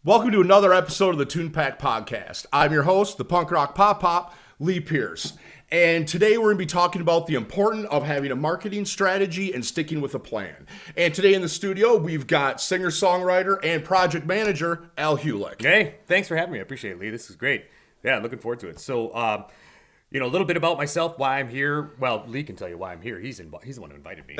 Welcome to another episode of the Tunepact Podcast. I'm your host, the punk rock pop, Leigh Pierce. And today we're going to be talking about the importance of having a marketing strategy and sticking with a plan. And today in the studio, we've got singer-songwriter and project manager, Al Hulick. Hey, thanks for having me. I appreciate it, Lee. This is great. Yeah, looking forward to it. So, a little bit about myself, why I'm here. Well, Lee can tell you why I'm here. He's the one who invited me.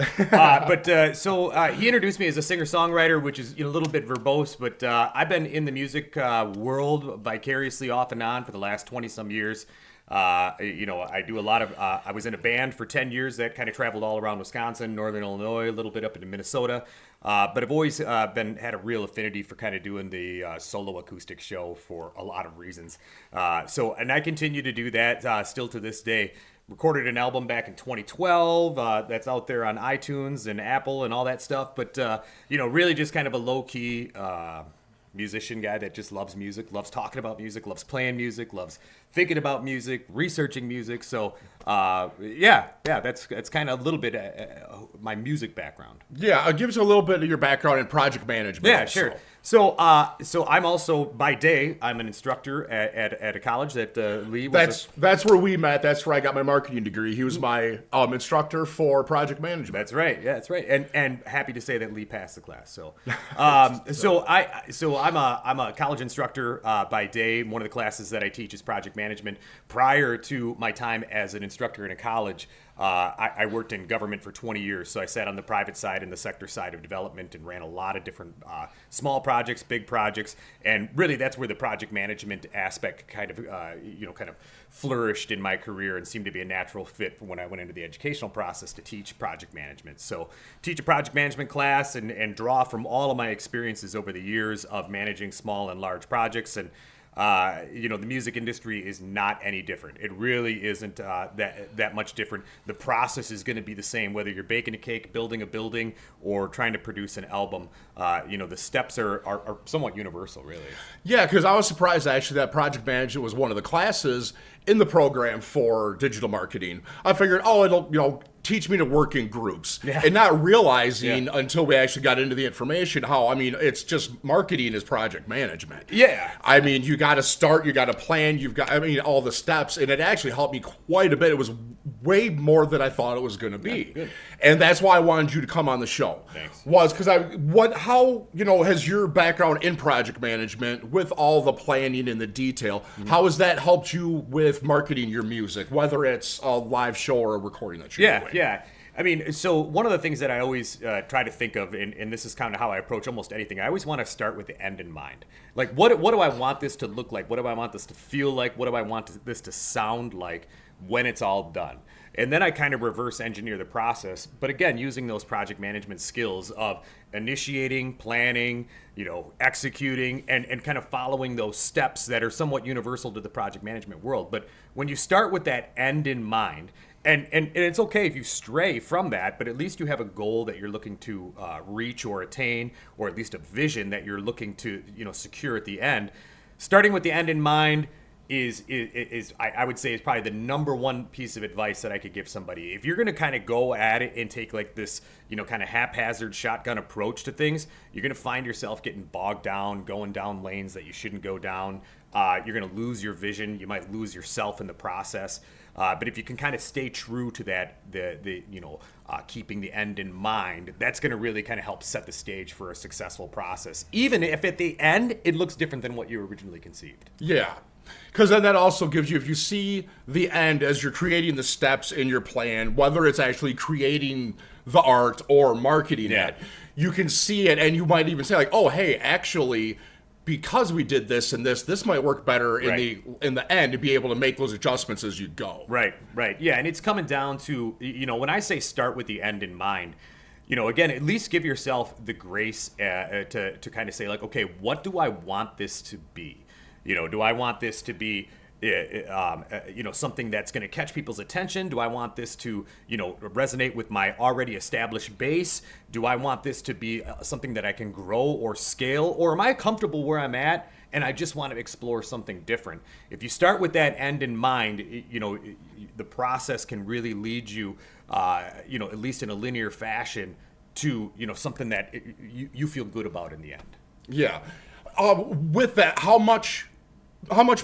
He introduced me as a singer-songwriter, which is a little bit verbose, but I've been in the music world vicariously off and on for the last 20-some years. I do a lot of, I was in a band for 10 years that kind of traveled all around Wisconsin, Northern Illinois, a little bit up into Minnesota. But I've always had a real affinity for kind of doing the solo acoustic show for a lot of reasons. And I continue to do that still to this day. Recorded an album back in 2012 that's out there on iTunes and Apple and all that stuff. But, really just kind of a low-key musician guy that just loves music, loves talking about music, loves playing music, loves thinking about music, researching music. So, that's kind of a little bit my music background. Yeah, give us a little bit of your background in project management. Yeah, sure. So I'm also, by day, I'm an instructor at a college that Lee was. That's where we met. That's where I got my marketing degree. He was my instructor for project management. That's right. Yeah, that's right. And happy to say that Lee passed the class. So, I'm a college instructor by day. One of the classes that I teach is project management. Prior to my time as an instructor in a college, I worked in government for 20 years. So I sat on the private side and the sector side of development and ran a lot of different small projects, big projects. And really that's where the project management aspect kind of flourished in my career and seemed to be a natural fit for when I went into the educational process to teach project management. So teach a project management class and draw from all of my experiences over the years of managing small and large projects. And the music industry is not any different. It really isn't that much different. The process is going to be the same, whether you're baking a cake, building a building, or trying to produce an album. The steps are somewhat universal, really. Yeah, because I was surprised, actually, that project management was one of the classes in the program for digital marketing. I figured, it'll, teach me to work in groups, and not realizing until we actually got into the information how, it's just marketing is project management. Yeah. You got to start, you got to plan, you've got, all the steps, and it actually helped me quite a bit. It was way more than I thought it was going to be. Yeah, and that's why I wanted you to come on the show. Thanks. Was because how has your background in project management with all the planning and the detail, how has that helped you with marketing your music, whether it's a live show or a recording that you're doing? Yeah. So one of the things that I always try to think of, and this is kind of how I approach almost anything, I always want to start with the end in mind. Like, what do I want this to look like? What do I want this to feel like? What do I want this to sound like when it's all done? And then I kind of reverse engineer the process. But again, using those project management skills of initiating, planning, executing, and kind of following those steps that are somewhat universal to the project management world. But when you start with that end in mind, and it's okay if you stray from that, but at least you have a goal that you're looking to reach or attain, or at least a vision that you're looking to secure at the end. Starting with the end in mind is I would say is probably the number one piece of advice that I could give somebody. If you're going to kind of go at it and take like this, kind of haphazard shotgun approach to things, you're going to find yourself getting bogged down, going down lanes that you shouldn't go down. You're going to lose your vision. You might lose yourself in the process. But if you can kind of stay true to that, keeping the end in mind, that's going to really kind of help set the stage for a successful process, even if at the end it looks different than what you originally conceived. Yeah. Because then that also gives you, if you see the end as you're creating the steps in your plan, whether it's actually creating the art or marketing it, you can see it, and you might even say like, oh, hey, actually, because we did this and this might work better in the end, to be able to make those adjustments as you go. Right. Yeah, and it's coming down to, when I say start with the end in mind, again, at least give yourself the grace to kind of say like, okay, what do I want this to be? Do I want this to be, something that's going to catch people's attention? Do I want this to, resonate with my already established base? Do I want this to be something that I can grow or scale? Or am I comfortable where I'm at and I just want to explore something different? If you start with that end in mind, the process can really lead you, at least in a linear fashion to, something that you feel good about in the end. Yeah. with that, how much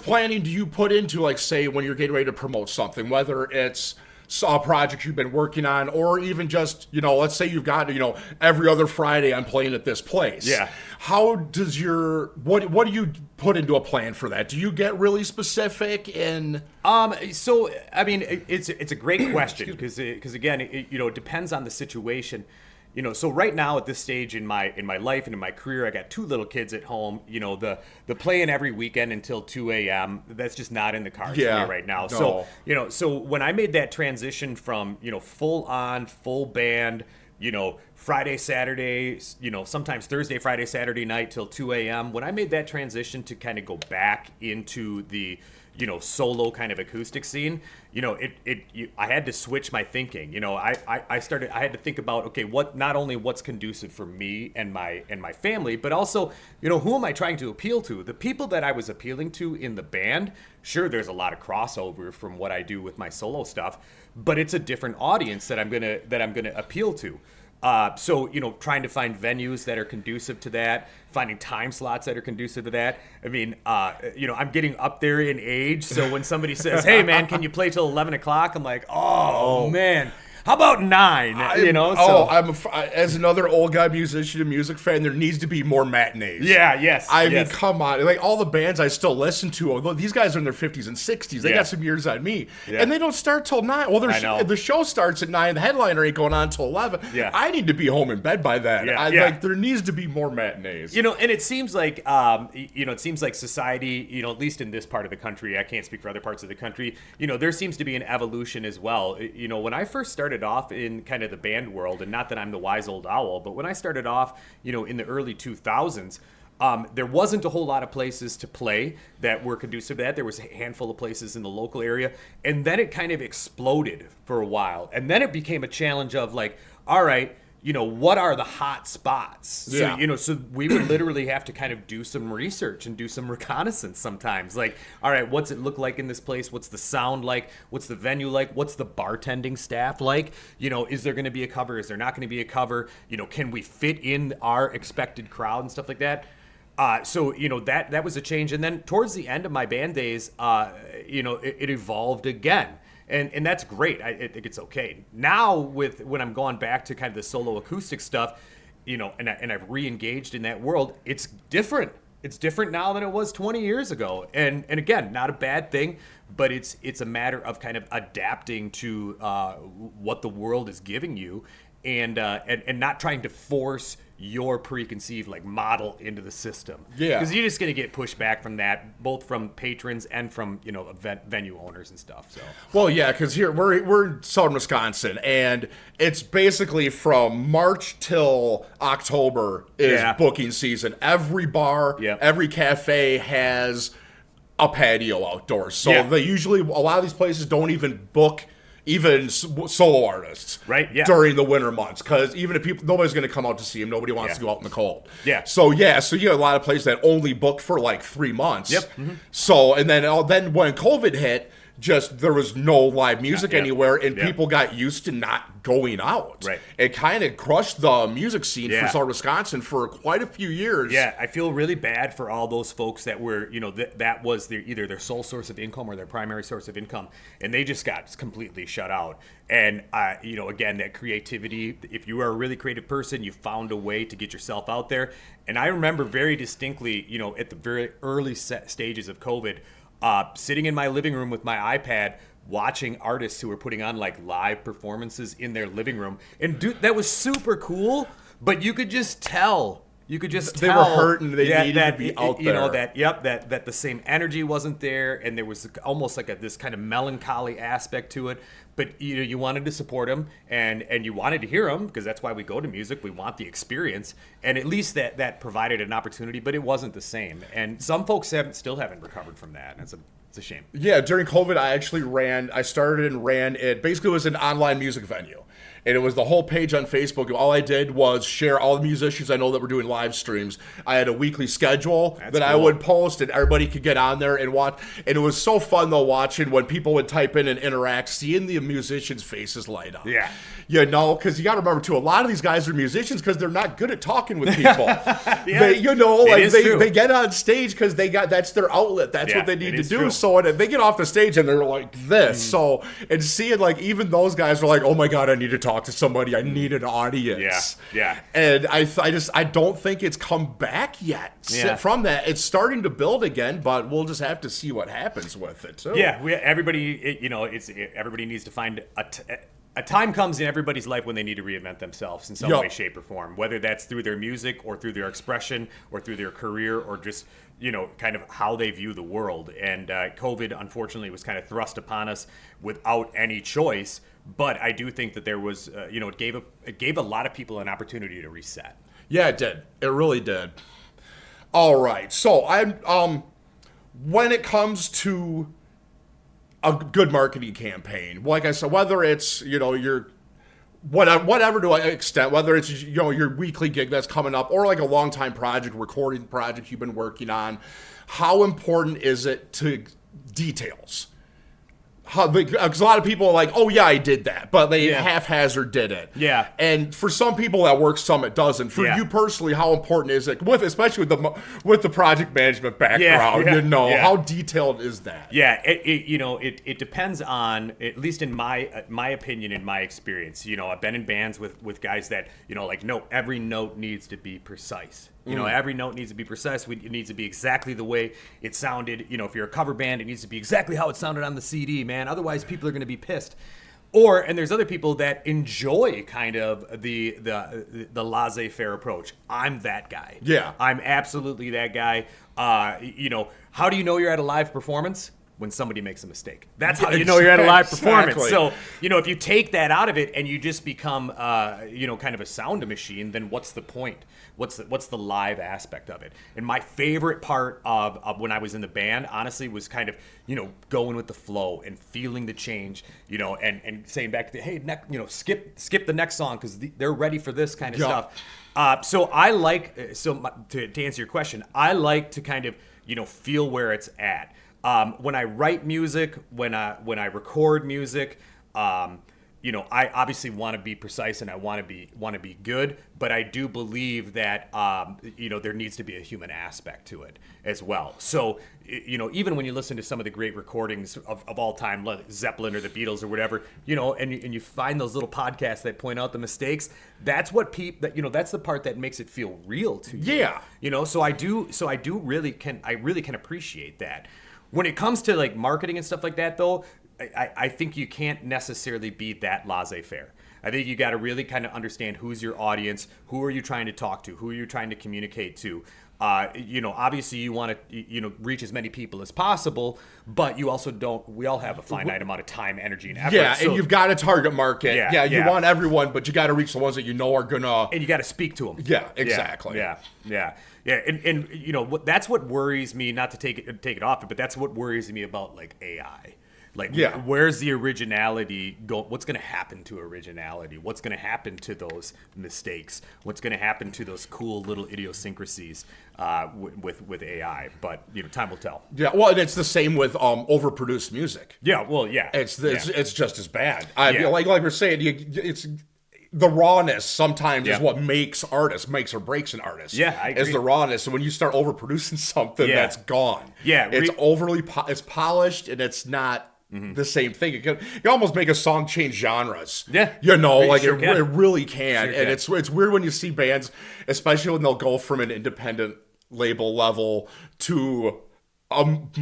planning do you put into, like, say, when you're getting ready to promote something, whether it's a project you've been working on, or even just, let's say you've got, every other Friday I'm playing at this place. Yeah. How does what do you put into a plan for that? Do you get really specific in? So, I mean, it's a great question because again, it depends on the situation. So right now at this stage in my life and in my career, I got 2 little kids at home. The playing every weekend until 2 a.m. That's just not in the cards for me right now. No. So so when I made that transition from full on full band, Friday, Saturday, sometimes Thursday, Friday, Saturday night till 2 a.m. When I made that transition to kind of go back into the solo kind of acoustic scene, I had to switch my thinking. I had to think about, okay, not only what's conducive for me and my family, but also, who am I trying to appeal to? The people that I was appealing to in the band, sure, there's a lot of crossover from what I do with my solo stuff, but it's a different audience that I'm gonna appeal to. So, trying to find venues that are conducive to that, finding time slots that are conducive to that. I mean, I'm getting up there in age. So when somebody says, hey, man, can you play till 11 o'clock? I'm like, oh man. How about 9? As another old guy musician and music fan, there needs to be more matinees. Yeah, yes. I mean, come on. Like, all the bands I still listen to, although these guys are in their 50s and 60s. They got some years on me. Yeah. And they don't start till 9. Well, the show starts at 9. The headliner ain't going on till 11. Yeah. I need to be home in bed by then. Yeah. Like, there needs to be more matinees. And it seems like, society, at least in this part of the country, I can't speak for other parts of the country, there seems to be an evolution as well. When I first started off in kind of the band world, and not that I'm the wise old owl, but when I started off, in the early 2000s, there wasn't a whole lot of places to play that were conducive to that. There was a handful of places in the local area, and then it kind of exploded for a while. And then it became a challenge of like, all right, what are the hot spots? Yeah. So, so we would literally have to kind of do some research and do some reconnaissance sometimes. Like, all right, what's it look like in this place? What's the sound like? What's the venue like? What's the bartending staff like? Is there going to be a cover? Is there not going to be a cover? Can we fit in our expected crowd and stuff like that? So that was a change. And then towards the end of my band days, it evolved again. And that's great. I think it's okay. Now when I'm going back to kind of the solo acoustic stuff, and I've re-engaged in that world, it's different. It's different now than it was 20 years ago. And again, not a bad thing, but it's a matter of kind of adapting to what the world is giving you, and not trying to force your preconceived model into the system. Yeah. Because you're just going to get pushback from that, both from patrons and from venue owners and stuff. So. Well, yeah, because here we're in southern Wisconsin, and it's basically from March till October is booking season. Every bar, every cafe has a patio outdoors. So they usually, a lot of these places don't even book even solo artists during the winter months, because even if nobody's going to come out to see them, nobody wants to go out in the cold. So you have a lot of places that only book for like 3 months. So and then when COVID hit, there was no live music anywhere, and people got used to not going out. It kind of crushed the music scene for Southern Wisconsin for quite a few years. I feel really bad for all those folks that were, that was either their sole source of income or their primary source of income, and they just got completely shut out. And again, that creativity, if you are a really creative person, you found a way to get yourself out there. And I remember very distinctly, at the very early stages of COVID, sitting in my living room with my iPad, watching artists who were putting on live performances in their living room. And dude, that was super cool, but you could just tell. They were hurting. They needed to be out there. That the same energy wasn't there, and there was almost this kind of melancholy aspect to it. But you wanted to support them, and you wanted to hear them, because that's why we go to music. We want the experience, and at least that provided an opportunity. But it wasn't the same, and some folks still haven't recovered from that. And It's a shame. Yeah, during COVID, I started and ran it. Basically, it was an online music venue. And it was the whole page on Facebook. All I did was share all the musicians I know that were doing live streams. I had a weekly schedule I would post, and everybody could get on there and watch. And it was so fun, though, watching when people would type in and interact, seeing the musicians' faces light up. Yeah. You know, because you got to remember, too, a lot of these guys are musicians because they're not good at talking with people. They get on stage because that's their outlet. That's what they need to do. True. So they get off the stage and they're like this. So, and seeing, like, even those guys are like, oh, my God, I need to talk to somebody. I need an audience. Yeah. And I don't think it's come back yet from that. It's starting to build again, but we'll just have to see what happens with it, too. Yeah, everybody needs to find a time comes in everybody's life when they need to reinvent themselves in some way, shape, or form, whether that's through their music or through their expression or through their career or just, kind of how they view the world. And COVID, unfortunately, was kind of thrust upon us without any choice. But I do think that there was, it gave a lot of people an opportunity to reset. Yeah, it did. It really did. All right. So when it comes to a good marketing campaign, like I said, whether it's, your whatever to an extent, whether it's, your weekly gig that's coming up or like a long time project, recording project you've been working on, how important is it to details? Because a lot of people are like, oh yeah, I did that, but they haphazard did it. Yeah. And for some people that works, some it doesn't. For you personally, how important is it, especially with the project management background? How detailed is that? Yeah, it depends on, at least in my opinion, in my experience. I've been in bands with guys that every note needs to be precise. Every note needs to be precise. It needs to be exactly the way it sounded. If you're a cover band, it needs to be exactly how it sounded on the CD, man. Otherwise, people are going to be pissed. And there's other people that enjoy kind of the laissez-faire approach. I'm that guy. Yeah. I'm absolutely that guy. How do you know you're at a live performance? When somebody makes a mistake. That's how you know you're at a live performance. So, if you take that out of it and you just become, kind of a sound machine, then what's the point? What's the live aspect of it? And my favorite part of when I was in the band, honestly, was kind of, going with the flow and feeling the change, and saying back to hey, skip the next song because they're ready for this kind of stuff. So I like, to answer your question, I like to kind of, feel where it's at. When I write music, when I record music, I obviously want to be precise and I want to be good, but I do believe that there needs to be a human aspect to it as well. So even when you listen to some of the great recordings of all time, like Zeppelin or the Beatles or whatever, and you find those little podcasts that point out the mistakes, that's what that's the part that makes it feel real to you. Yeah. So I really can appreciate that. When it comes to like marketing and stuff like that, though, I think you can't necessarily be that laissez-faire. I think you got to really kind of understand who's your audience, who are you trying to talk to, who are you trying to communicate to. Obviously you want to, reach as many people as possible, but you also don't. We all have a finite amount of time, energy, and effort. Yeah, and you've got a target market. You want everyone, but you got to reach the ones that are gonna. And you got to speak to them. Yeah, exactly. Yeah. And that's what worries me. Not to take it off, but that's what worries me about like AI. Like, where's the originality go? What's going to happen to originality? What's going to happen to those mistakes? What's going to happen to those cool little idiosyncrasies with AI? But time will tell. Yeah, well, and it's the same with overproduced music. Yeah, well, yeah, it's just as bad. Like we're saying, it's. The rawness sometimes is what makes or breaks an artist. Yeah, I agree. Is the rawness. So when you start overproducing something, that's gone. Yeah, it's it's polished and it's not the same thing. You almost make a song change genres. Yeah, it really can. Sure and it's weird when you see bands, especially when they'll go from an independent label level to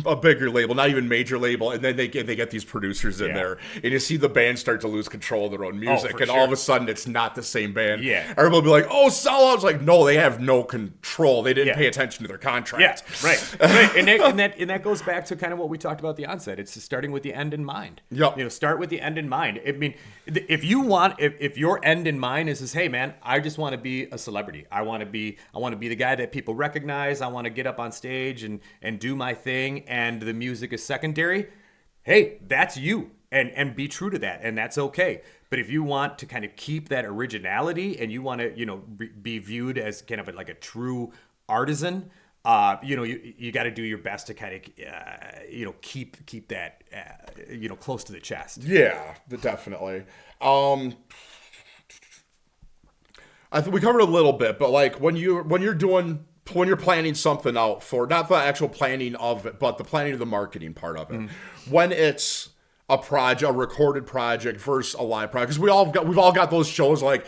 a bigger label, not even major label, and then they get these producers in there, and you see the band start to lose control of their own music, and all of a sudden it's not the same band. Yeah, everybody will be like, "Oh, sellouts!" Like, no, they have no control. They didn't pay attention to their contract. Yeah, right. And that goes back to kind of what we talked about at the onset. It's starting with the end in mind. Yep. Start with the end in mind. I mean, if your end in mind is, hey man, I just want to be a celebrity. I want to be the guy that people recognize. I want to get up on stage and do my thing and the music is secondary, hey, that's you. And be true to that, and that's okay. But if you want to kind of keep that originality and you want to, be viewed as kind of like a true artisan, you got to do your best to kind of, keep that, close to the chest. Yeah, definitely. I think we covered a little bit, but like when you're planning something out for, not the actual planning of it, but the planning of the marketing part of it, when it's a recorded project versus a live project, because we've all got those shows, like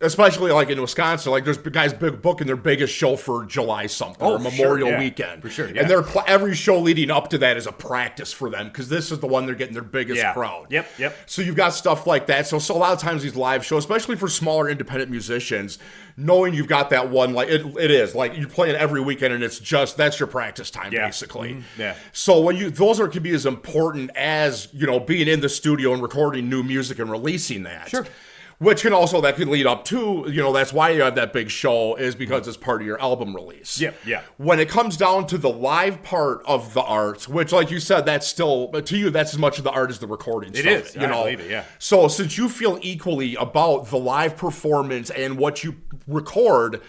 especially like in Wisconsin, like there's guys booking their biggest show for July something or Memorial weekend, for sure, yeah. And every show leading up to that is a practice for them because this is the one they're getting their biggest crowd. Yep. So you've got stuff like that. So a lot of times these live shows, especially for smaller independent musicians, knowing you've got that one, like it is like you're playing every weekend and it's just that's your practice time basically. Yeah. So when those can be as important as being in the studio and recording new music and releasing that. Sure. Which that could lead up to, that's why you have that big show, is because it's part of your album release. Yeah. When it comes down to the live part of the art, which, like you said, that's still, to you, that's as much of the art as the recording stuff. It is. I believe it, yeah. So since you feel equally about the live performance and what you record,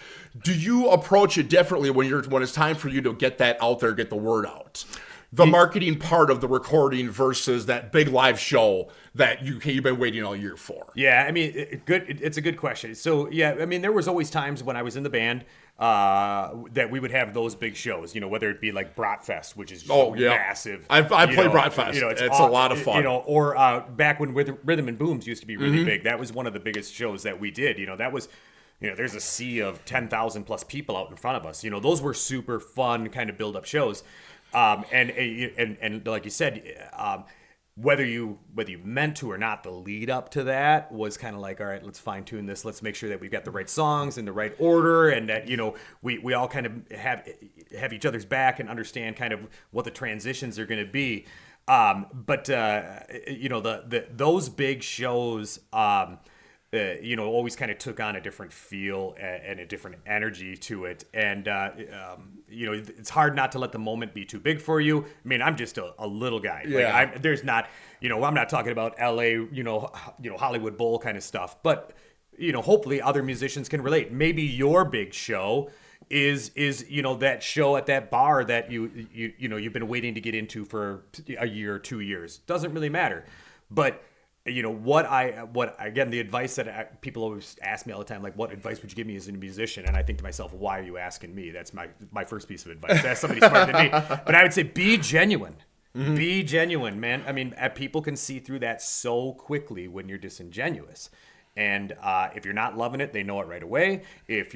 do you approach it differently when it's time for you to get that out there, get the word out? The marketing part of the recording versus that big live show that you've been waiting all year for. Yeah, I mean, it's a good question. So, yeah, I mean, there was always times when I was in the band that we would have those big shows, whether it be like Bratfest, which is massive. I played Bratfest. It's a lot of fun. Or back when Rhythm and Booms used to be really big. That was one of the biggest shows that we did. That was... there's a sea of 10,000 plus people out in front of us. Those were super fun kind of build-up shows. And like you said, whether you meant to or not, the lead up to that was kind of like, all right, let's fine tune this. Let's make sure that we've got the right songs in the right order, and that we all kind of have each other's back and understand kind of what the transitions are going to be. But those big shows. Always kind of took on a different feel and a different energy to it. And, it's hard not to let the moment be too big for you. I mean, I'm just a little guy. Yeah. I'm not talking about LA, Hollywood Bowl kind of stuff. But, hopefully other musicians can relate. Maybe your big show is that show at that bar that you've been waiting to get into for a year or 2 years. Doesn't really matter. But again, the advice that people always ask me all the time, like, what advice would you give me as a musician? And I think to myself, why are you asking me? That's my first piece of advice. Ask somebody smarter than me. But I would say, be genuine. Mm-hmm. Be genuine, man. I mean, people can see through that so quickly when you're disingenuous. And if you're not loving it, they know it right away. If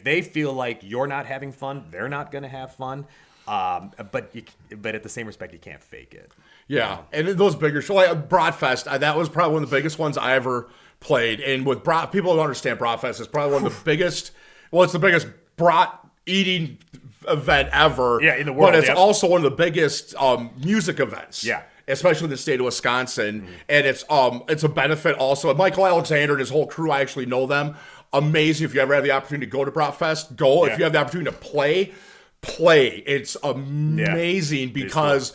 they feel like you're not having fun, they're not going to have fun. But at the same respect, you can't fake it. Yeah, and those bigger shows, like Bratfest, that was probably one of the biggest ones I ever played. And with people don't understand Bratfest, it's probably one of the biggest. Well, it's the biggest brat eating event ever. Yeah, in the world. But it's also one of the biggest music events. Yeah. Especially in the state of Wisconsin, and it's a benefit also. Michael Alexander and his whole crew, I actually know them. Amazing. If you ever have the opportunity to go to Bratfest, go. Yeah. If you have the opportunity to play. It's amazing because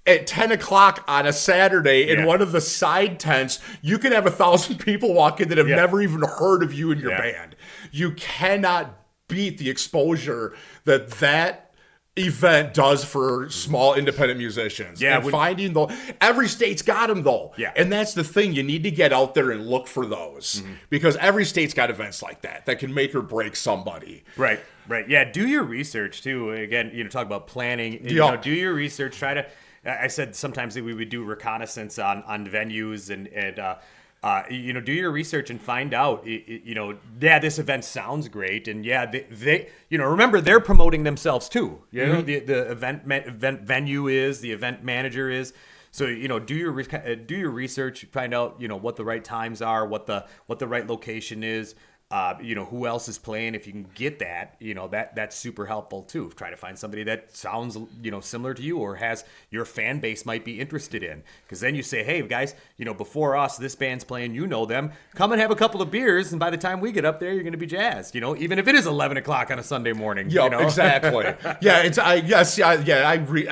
at 10 o'clock on a Saturday in one of the side tents, you can have 1,000 people walk in that have never even heard of you and your band. You cannot beat the exposure that event does for small independent musicians. Yeah, and finding every state's got them though. Yeah, and that's the thing. You need to get out there and look for those because every state's got events like that can make or break somebody. Right. Yeah, do your research too. Again, talk about planning. Do your research. Try to. I said sometimes that we would do reconnaissance on venues and do your research and find out. This event sounds great, and they remember they're promoting themselves too. The event venue is, the event manager is. So do your research, find out what the right times are, what the right location is. who else is playing. If you can get that, that's super helpful too. Try to find somebody that sounds, similar to you or has your fan base might be interested in. Because then you say, hey guys, before us, this band's playing, them. Come and have a couple of beers, and by the time we get up there, you're going to be jazzed. Even if it is 11 o'clock on a Sunday morning. Yeah, exactly.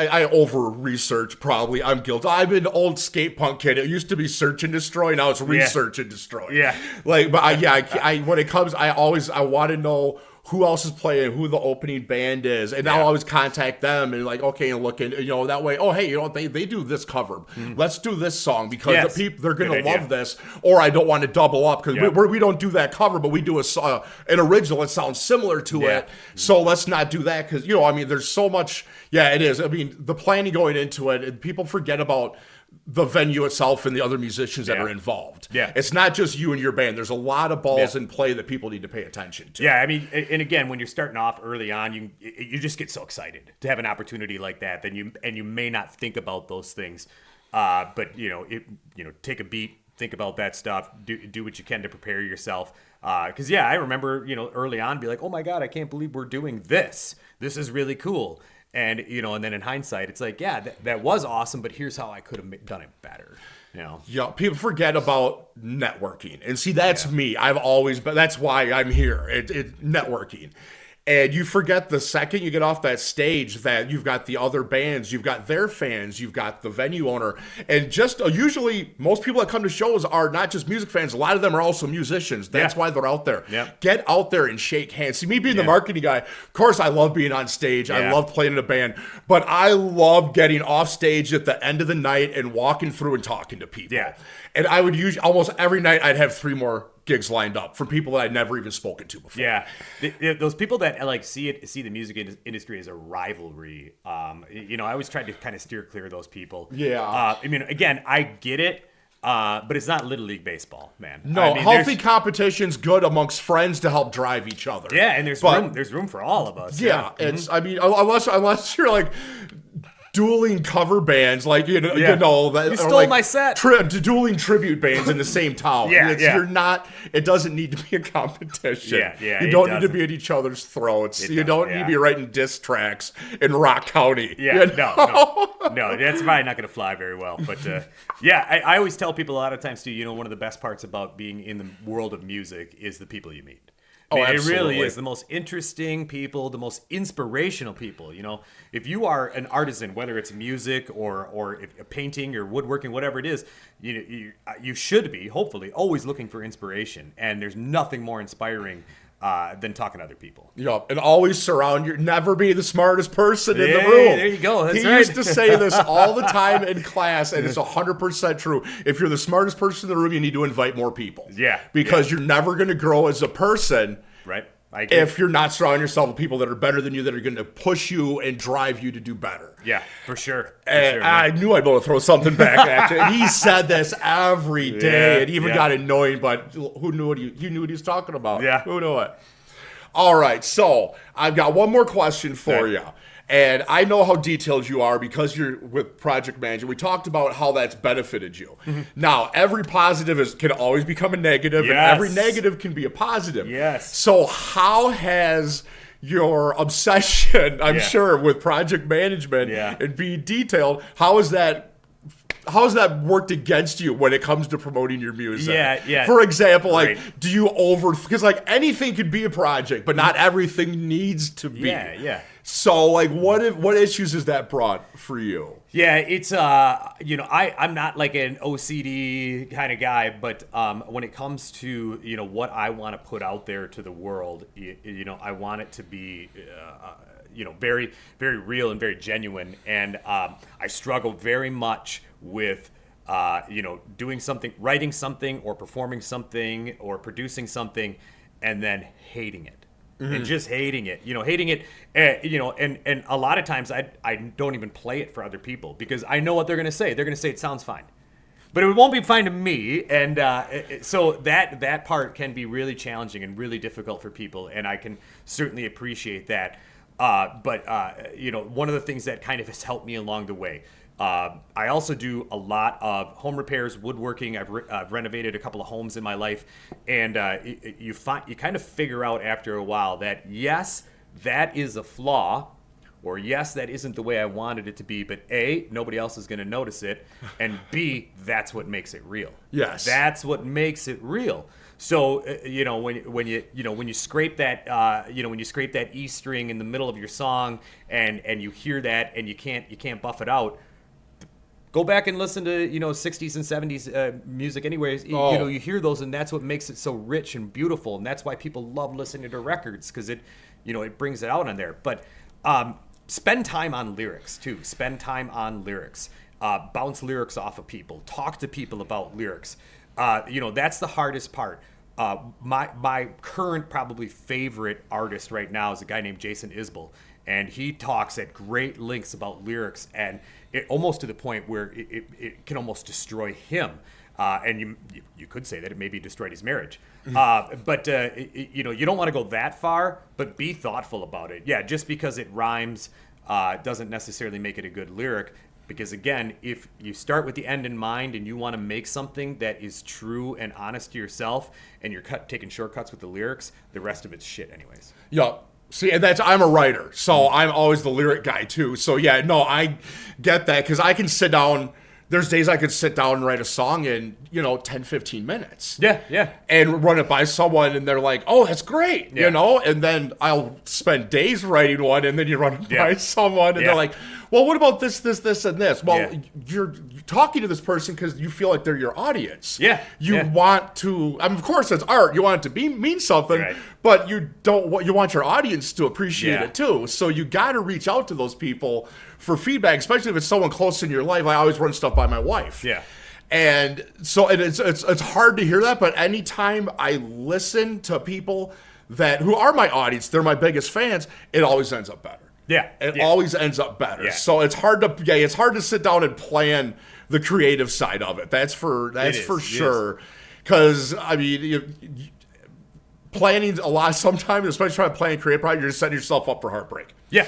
I over research probably. I'm guilty. I'm an old skate punk kid. It used to be search and destroy. Now it's research and destroy. Yeah. When it comes, I want to know who else is playing, who the opening band is, and I'll always contact them and okay, and look, and that way. Oh, hey, they do this cover. Let's do this song because the people they're gonna love this. Or I don't want to double up because we don't do that cover, but we do an original that sounds similar to it. So let's not do that because there's so much. Yeah, it is. The planning going into it, and people forget about the venue itself and the other musicians that are involved. Yeah. It's not just you and your band. There's a lot of balls in play that people need to pay attention to. Yeah, and again, when you're starting off early on, you just get so excited to have an opportunity like that. Then you may not think about those things, but take a beat, think about that stuff, do what you can to prepare yourself. Because I remember early on be like, oh my God, I can't believe we're doing this. This is really cool. And, and then in hindsight, it's like, that was awesome, but here's how I could have done it better. Yeah, people forget about networking. And see, that's me. That's why I'm here. It's networking. And you forget the second you get off that stage that you've got the other bands, you've got their fans, you've got the venue owner. And just usually most people that come to shows are not just music fans. A lot of them are also musicians. That's why they're out there. Yeah. Get out there and shake hands. See, me being the marketing guy, of course I love being on stage. I love playing in a band. But I love getting off stage at the end of the night and walking through and talking to people. Yeah. And I would usually, almost every night, I'd have 3 more gigs lined up from people that I'd never even spoken to before. Yeah, those people that see the music industry as a rivalry. I always try to kind of steer clear of those people. Yeah. Again, I get it, but it's not Little League baseball, man. No, healthy competition's good amongst friends to help drive each other. Yeah, and there's room for all of us. Yeah, it's unless you're like dueling cover bands, that you stole my set. Dueling tribute bands in the same town. You're not. It doesn't need to be a competition. You don't need to be at each other's throats. You don't need to be writing diss tracks in Rock County. No, that's probably not going to fly very well. But I always tell people a lot of times too. One of the best parts about being in the world of music is the people you meet. It really is the most interesting people, the most inspirational people. If you are an artisan, whether it's music or if painting or woodworking, whatever it is, you should be, hopefully, always looking for inspiration. And there's nothing more inspiring than talking to other people. And always never be the smartest person in the room. There you go. That's he used to say this all the time in class, and it's 100% true. If you're the smartest person in the room, you need to invite more people. Because you're never going to grow as a person. Right. I agree. If you're not surrounding yourself with people that are better than you, that are going to push you and drive you to do better. Yeah, for sure. I knew I'd be able to throw something back at you. He said this every day. It even got annoying, but who knew he knew what he was talking about? Yeah. Who knew it? All right, so I've got one more question for you. And I know how detailed you are because you're with project management. We talked about how that's benefited you. Now, every positive can always become a negative, and every negative can be a positive. Yes. So how has your obsession, I'm sure, with project management and being detailed, how has that worked against you when it comes to promoting your music? For example, do you because anything could be a project, but not everything needs to be. So what issues has that brought for you? Yeah, it's I'm not like an OCD kind of guy, but when it comes to what I want to put out there to the world, I want it to be very, very real and very genuine, and I struggle very much with doing something, writing something, or performing something, or producing something, and then hating it. And just hating it, and a lot of times I don't even play it for other people because I know what they're going to say. They're going to say it sounds fine, but it won't be fine to me. And so that part can be really challenging and really difficult for people, and I can certainly appreciate that. But one of the things that kind of has helped me along the way, I also do a lot of home repairs, woodworking. I've renovated a couple of homes in my life, and you kind of figure out after a while that yes, that is a flaw, or yes, that isn't the way I wanted it to be, but A, nobody else is going to notice it, and B, that's what makes it real. Yes. That's what makes it real. So when you scrape that when you scrape that E string in the middle of your song and you hear that and you can't buff it out, go back and listen to 60s and 70s music anyways. You hear those, and that's what makes it so rich and beautiful, and that's why people love listening to records, because it brings it out on there. But spend time on lyrics too. Spend time on lyrics. Bounce lyrics off of people. Talk to people about lyrics. That's the hardest part. My current probably favorite artist right now is a guy named Jason Isbell, and he talks at great lengths about lyrics, and it almost to the point where it can almost destroy him. And you could say that it maybe destroyed his marriage. But you don't want to go that far, but be thoughtful about it. Yeah, just because it rhymes doesn't necessarily make it a good lyric. Because again, if you start with the end in mind and you want to make something that is true and honest to yourself, and you're taking shortcuts with the lyrics, the rest of it's shit anyways. Yeah. See, and I'm a writer, so I'm always the lyric guy too. So yeah, no, I get that, because I can sit down. There's days I could sit down and write a song in 10, 15 minutes. Yeah. And run it by someone, and they're like, "Oh, that's great," And then I'll spend days writing one, and then you run it by someone, and they're like, "Well, what about this, and this?" Well, you're talking to this person because you feel like they're your audience. Yeah. You want to. I mean, of course, it's art. You want it to mean something, right. But you want your audience to appreciate it too. So you got to reach out to those people for feedback, especially if it's someone close in your life. I always run stuff by my wife. Yeah. And so it's hard to hear that, but anytime I listen to people who are my audience, they're my biggest fans, it always ends up better. Yeah. It always ends up better. Yeah. So it's hard to sit down and plan the creative side of it. That's for sure. Because I mean, planning a lot sometimes, especially trying to plan a creative project, you're just setting yourself up for heartbreak. Yeah.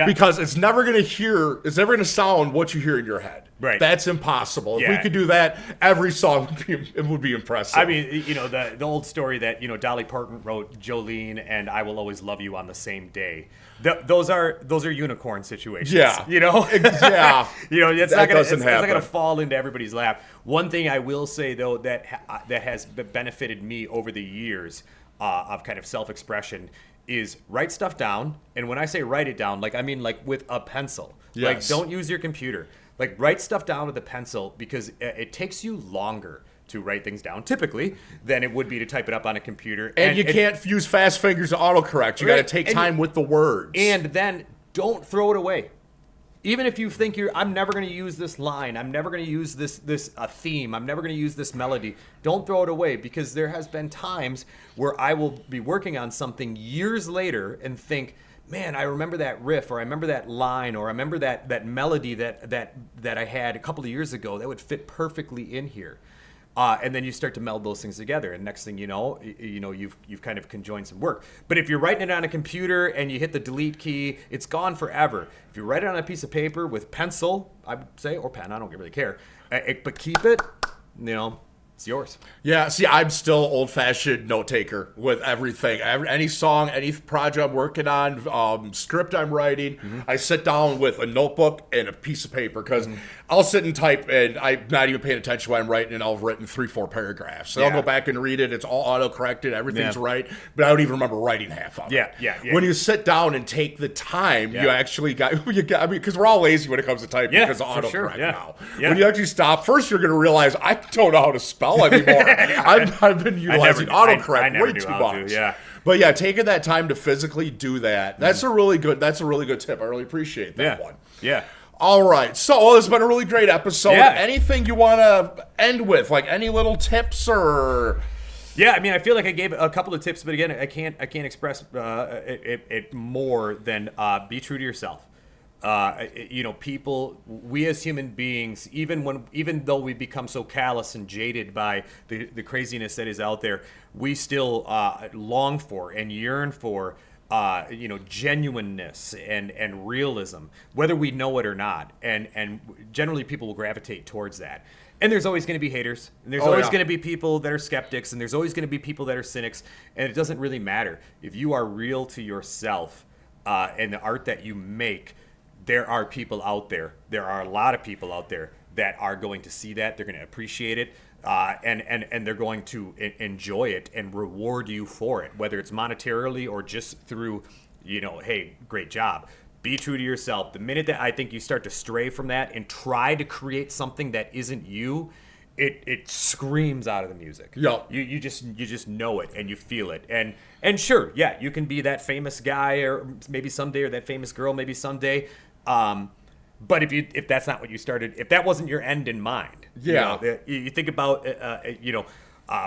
Because it's never going to sound what you hear in your head. Right. That's impossible. If we could do that, every song would be impressive. I mean, the old story that, Dolly Parton wrote Jolene and I Will Always Love You on the Same Day. Those are unicorn situations. Yeah. Yeah. It's not doesn't going happen. to fall into everybody's lap. One thing I will say, though, that has benefited me over the years of kind of self-expression is write stuff down. And when I say write it down, I mean with a pencil. Yes. Don't use your computer. Write stuff down with a pencil, because it takes you longer to write things down typically than it would be to type it up on a computer. And you can't use fast fingers to autocorrect. You got to take time with the words. And then don't throw it away. Even if you think I'm never going to use this line, I'm never going to use this theme, I'm never going to use this melody, don't throw it away, because there has been times where I will be working on something years later and think, man, I remember that riff, or I remember that line, or I remember that melody that I had a couple of years ago that would fit perfectly in here. And then you start to meld those things together, and next thing you know, you've kind of conjoined some work. But if you're writing it on a computer and you hit the delete key, it's gone forever. If you write it on a piece of paper with pencil, I would say, or pen, I don't really care, but keep it, it's yours. Yeah, see, I'm still old-fashioned note-taker with everything. Any song, any project I'm working on, script I'm writing, I sit down with a notebook and a piece of paper, because I'll sit and type, and I'm not even paying attention to what I'm writing, and I've written 3-4 paragraphs. So I'll go back and read it. It's all auto-corrected. Everything's right, but I don't even remember writing half of it. Yeah. When you sit down and take the time, you actually got, I mean, because we're all lazy when it comes to typing because of autocorrect now. Yeah. When you actually stop, first you're going to realize, I don't know how to spell anymore. I've been utilizing autocorrect way too much. But yeah, taking that time to physically do that, that's a really good tip. I really appreciate that one. Yeah. All right. So this has been a really great episode. Yeah. Anything you want to end with? Any little tips or... Yeah, I mean, I feel like I gave a couple of tips, but again, I can't express it more than be true to yourself. People, we as human beings, even though we become so callous and jaded by the craziness that is out there, we still long for and yearn for genuineness and realism, whether we know it or not. And generally people will gravitate towards that. And there's always going to be haters, and there's always going to be people that are skeptics, and there's always going to be people that are cynics, and it doesn't really matter. If you are real to yourself and the art that you make, there are people out there. There are a lot of people out there that are going to see that. They're going to appreciate it, and they're going to enjoy it and reward you for it, whether it's monetarily or just through, hey, great job. Be true to yourself. The minute that I think you start to stray from that and try to create something that isn't you, it screams out of the music. Yeah. You just know it and you feel it. And sure, yeah, you can be that famous guy or maybe someday, or that famous girl maybe someday. But if that's not what you started, if that wasn't your end in mind, you think about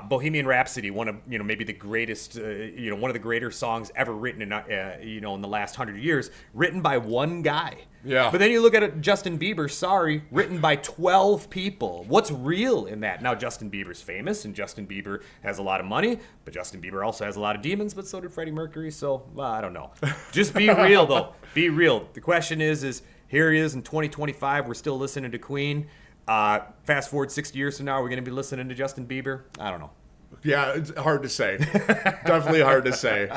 Bohemian Rhapsody, one of maybe the greatest, one of the greater songs ever written in in the last 100 years, written by one guy. Yeah. But then you look at Justin Bieber, Sorry, written by 12 people. What's real in that? Now Justin Bieber's famous, and Justin Bieber has a lot of money, but Justin Bieber also has a lot of demons. But so did Freddie Mercury. So I don't know. Just be real though. Be real. The question is here he is in 2025. We're still listening to Queen. Fast forward 60 years from now, we're going to be listening to Justin Bieber. I don't know. Yeah, it's hard to say. Definitely hard to say.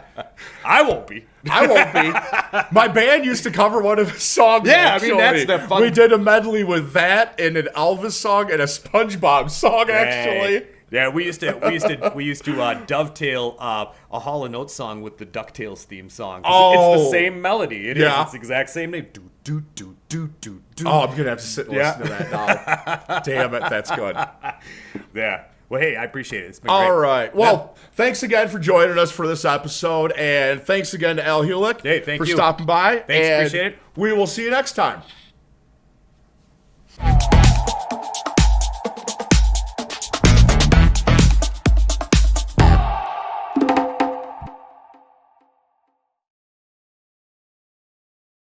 I won't be. My band used to cover one of his songs. Yeah, actually. I mean, that's the fun. We did a medley with that and an Elvis song and a SpongeBob song, actually. Yeah, we used to dovetail a Hall & Oates song with the DuckTales theme song. It's the same melody. It is. It's the exact same name. Do do do do do do. Oh, I'm gonna have to sit and listen to that now. Damn it, that's good. Yeah. Well, hey, I appreciate it. It's been great. All right. Well, thanks again for joining us for this episode, and thanks again to Al Hulick for stopping by. Thanks, appreciate it. We will see you next time.